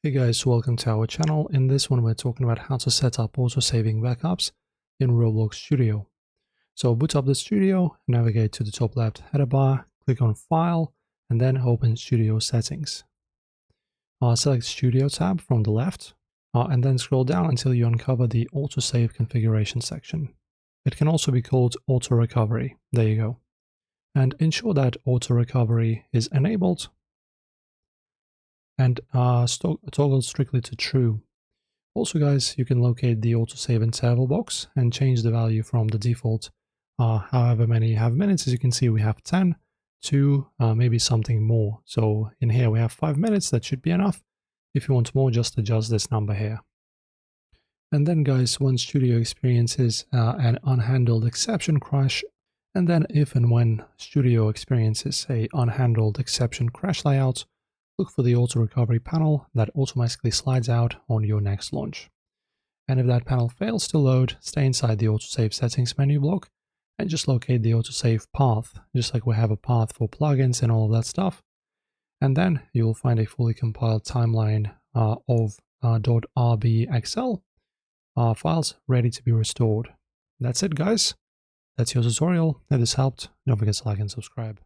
Hey guys, welcome to our channel. In this one, we're talking about how to set up auto-saving backups in Roblox Studio. So boot up the studio, navigate to the top left header bar, click on File, and then open Studio Settings. Select Studio tab from the left, and then scroll down until you uncover the autosave configuration section. It can also be called auto recovery. There you go. And ensure that auto recovery is enabled and toggle strictly to true. Also, guys, you can locate the autosave interval box and change the value from the default however many you have minutes. As you can see, we have 10 to maybe something more. So in here we have 5 minutes. That should be enough. If you want more, just adjust this number here. And then, guys, when Studio experiences an unhandled exception crash, and then if and when Studio experiences a unhandled exception crash layout, look for the auto recovery panel that automatically slides out on your next launch. And if that panel fails to load, stay inside the autosave settings menu block and just locate the autosave path, just like we have a path for plugins and all of that stuff. And then you'll find a fully compiled timeline of .rbxl files ready to be restored. That's it, guys. That's your tutorial. If this helped, don't forget to like and subscribe.